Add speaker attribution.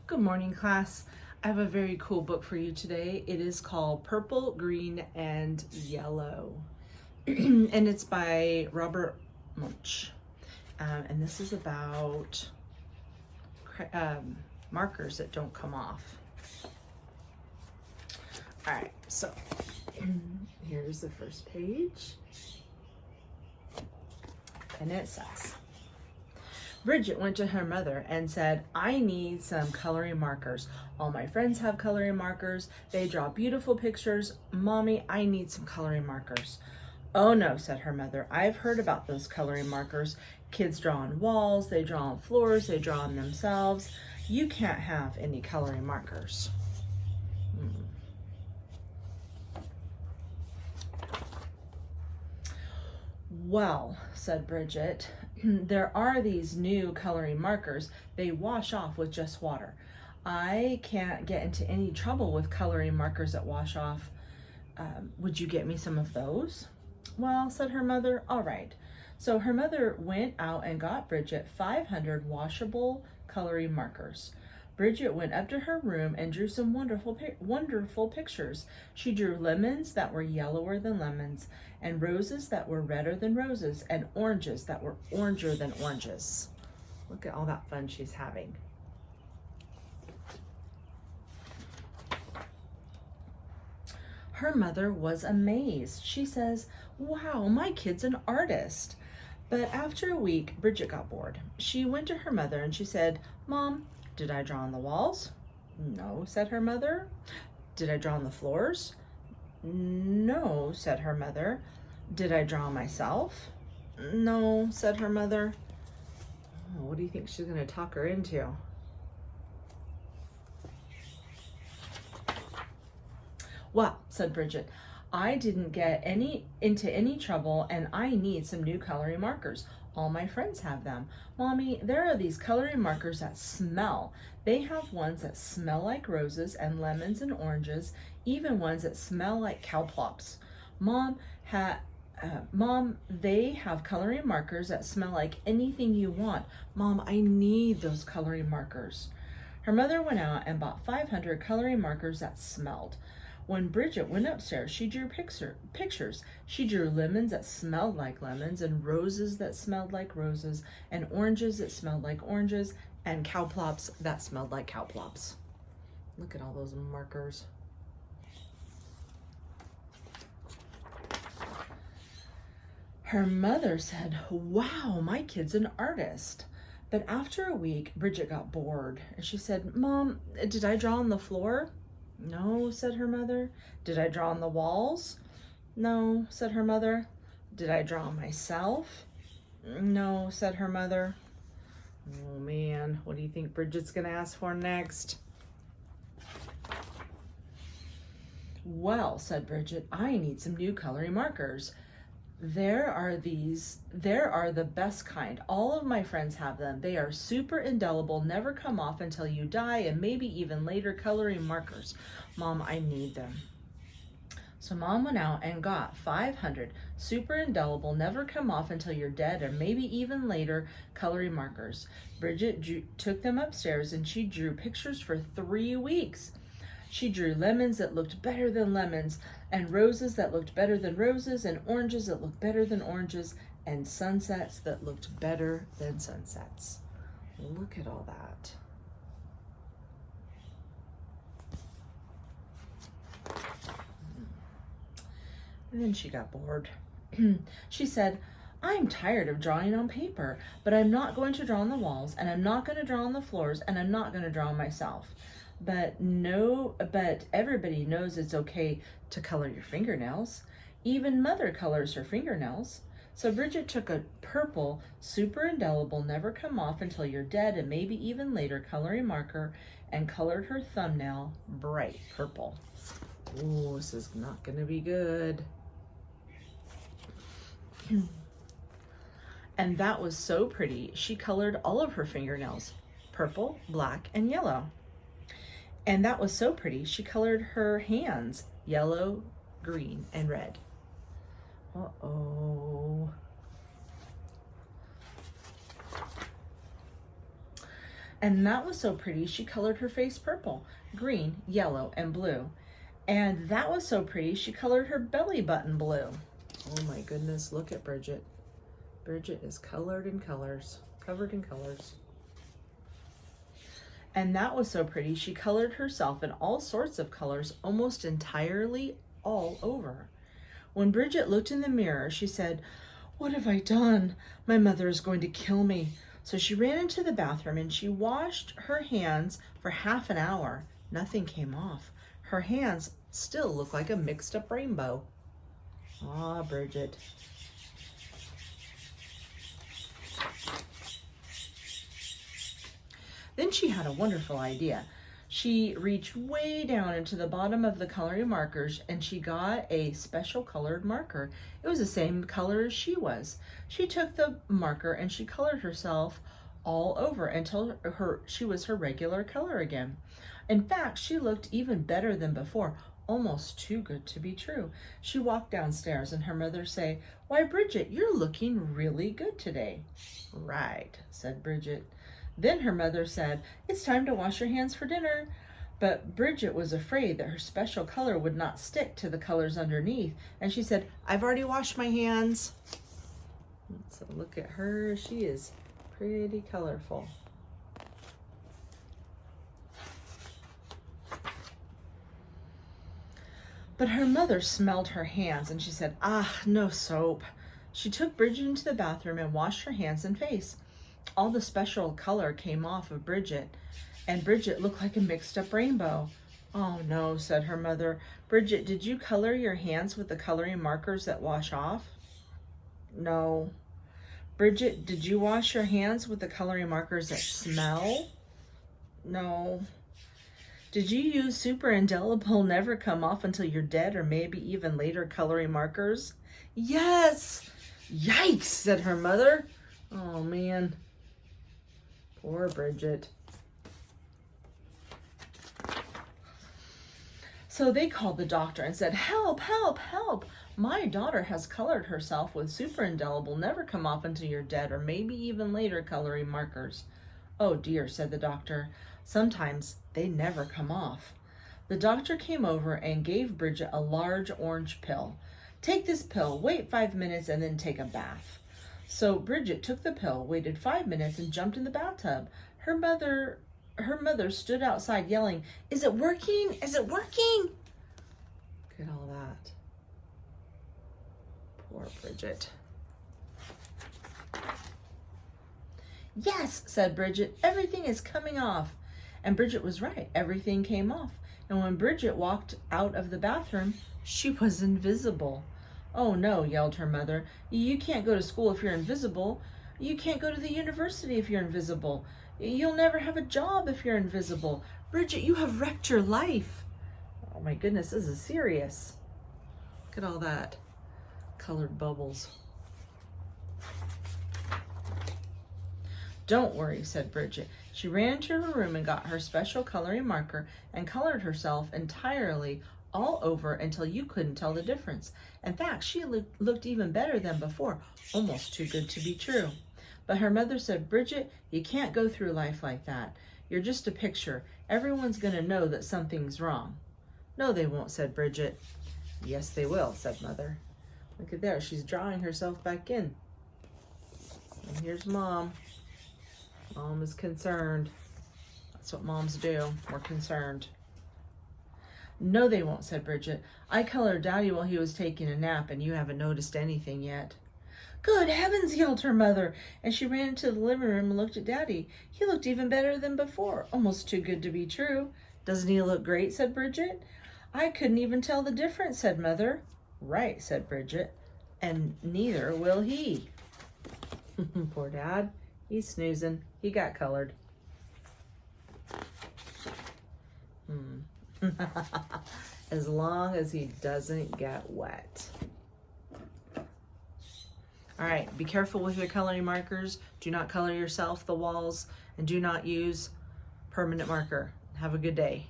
Speaker 1: Good morning, class. I have a very cool book for you today. It is called Purple, Green, and Yellow. And it's by Robert Munsch. And this is about markers that don't come off. All right, so here's the first page. And it says, Bridget went to her mother and said, I need some coloring markers. All my friends have coloring markers. They draw beautiful pictures. Mommy, I need some coloring markers. Oh no, said her mother. I've heard about those coloring markers. Kids draw on walls, they draw on floors, they draw on themselves. You can't have any coloring markers. Well, said Bridget, there are these new coloring markers. They wash off with just water. I can't get into any trouble with coloring markers that wash off. Would you get me some of those? Well, said her mother, all right. So her mother went out and got Bridget 500 washable coloring markers. Bridget went up to her room and drew some wonderful pictures. She drew lemons that were yellower than lemons, and roses that were redder than roses, and oranges that were oranger than oranges. Look at all that fun she's having. Her mother was amazed. She says, wow, my kid's an artist. But after a week, Bridget got bored. She went to her mother and she said, Mom, did I draw on the walls? No, said her mother. Did I draw on the floors? No, said her mother. Did I draw myself? No, said her mother. Oh, what do you think she's going to talk her into? Well, said Bridget, I didn't get into any trouble and I need some new coloring markers. All my friends have them. Mommy, there are these coloring markers that smell. They have ones that smell like roses and lemons and oranges, even ones that smell like cow plops. Mom, they have coloring markers that smell like anything you want. Mom, I need those coloring markers. Her mother went out and bought 500 coloring markers that smelled. When Bridget went upstairs, she drew pictures. She drew lemons that smelled like lemons, and roses that smelled like roses, and oranges that smelled like oranges, and cow plops that smelled like cow plops. Look at all those markers. Her mother said, wow, my kid's an artist. But after a week, Bridget got bored, and she said, Mom, did I draw on the floor? No, said her mother. Did I draw on the walls? No, said her mother. Did I draw myself? No, said her mother. Oh man, what do you think Bridget's gonna ask for next? Well, said Bridget, I need some new coloring markers. There are the best kind. All of my friends have them. They are super indelible, never come off until you die, and maybe even later coloring markers. Mom, I need them. So Mom went out and got 500 super indelible, never come off until you're dead, or maybe even later coloring markers. Bridget took them upstairs and she drew pictures for 3 weeks. She drew lemons that looked better than lemons, and roses that looked better than roses, and oranges that looked better than oranges, and sunsets that looked better than sunsets. Look at all that. And then she got bored. She said, I'm tired of drawing on paper, but I'm not going to draw on the walls, and I'm not going to draw on the floors, and I'm not going to draw myself. But everybody knows it's okay to color your fingernails. Even Mother colors her fingernails. So Bridget took a purple, super indelible, never come off until you're dead, and maybe even later coloring marker, and colored her thumbnail bright purple. Ooh, this is not gonna be good. And that was so pretty. She colored all of her fingernails purple, black, and yellow. And that was so pretty. She colored her hands yellow, green, and red. Uh-oh. And that was so pretty, she colored her face purple, green, yellow, and blue. And that was so pretty, she colored her belly button blue. Oh my goodness, look at Bridget. Bridget is colored in colors, covered in colors. And that was so pretty, she colored herself in all sorts of colors, almost entirely all over. When Bridget looked in the mirror, she said, "What have I done? My mother is going to kill me." So she ran into the bathroom and she washed her hands for half an hour. Nothing came off. Her hands still look like a mixed up rainbow. Ah, Bridget. Then she had a wonderful idea. She reached way down into the bottom of the coloring markers and she got a special colored marker. It was the same color as she was. She took the marker and she colored herself all over until she was her regular color again. In fact, she looked even better than before, almost too good to be true. She walked downstairs and her mother said, "Why, Bridget, you're looking really good today." "Right," said Bridget. Then her mother said, "It's time to wash your hands for dinner." But Bridget was afraid that her special color would not stick to the colors underneath. And she said, "I've already washed my hands." So look at her. She is pretty colorful. But her mother smelled her hands and she said, "Ah, no soap." She took Bridget into the bathroom and washed her hands and face. All the special color came off of Bridget, and Bridget looked like a mixed up rainbow. "Oh no," said her mother. "Bridget, did you color your hands with the coloring markers that wash off?" "No." "Bridget, did you wash your hands with the coloring markers that smell?" "No." "Did you use super indelible never come off until you're dead or maybe even later coloring markers?" "Yes." "Yikes," said her mother. Oh man. Poor Bridget. So they called the doctor and said, "Help, help, help. My daughter has colored herself with super indelible never come off until you're dead or maybe even later coloring markers." "Oh dear," said the doctor. "Sometimes they never come off." The doctor came over and gave Bridget a large orange pill. "Take this pill, wait 5 minutes, and then take a bath." So Bridget took the pill, waited 5 minutes, and jumped in the bathtub. Her mother stood outside yelling, "Is it working? Is it working?" Look at all that. Poor Bridget. "Yes," said Bridget, "everything is coming off." And Bridget was right. Everything came off. And when Bridget walked out of the bathroom, she was invisible. "Oh no," yelled her mother. "You can't go to school if you're invisible. You can't go to the university if you're invisible. You'll never have a job if you're invisible. Bridget, you have wrecked your life." Oh my goodness, this is serious. Look at all that colored bubbles. "Don't worry," said Bridget. She ran into her room and got her special coloring marker and colored herself entirely all over until you couldn't tell the difference. In fact, she looked even better than before, almost too good to be true. But her mother said, "Bridget, you can't go through life like that. You're just a picture. Everyone's going to know that something's wrong." "No, they won't," said Bridget. "Yes, they will," said Mother. Look at there. She's drawing herself back in. And here's Mom. Mom is concerned. That's what moms do. We're concerned. "No, they won't," said Bridget. "I colored Daddy while he was taking a nap, and you haven't noticed anything yet." "Good heavens," yelled her mother, and she ran into the living room and looked at Daddy. He looked even better than before, almost too good to be true. "Doesn't he look great?" said Bridget. "I couldn't even tell the difference," said Mother. "Right," said Bridget, "and neither will he." Poor Dad. He's snoozing. He got colored. As long as he doesn't get wet. All right, be careful with your coloring markers. Do not color yourself the walls, and do not use permanent marker. Have a good day.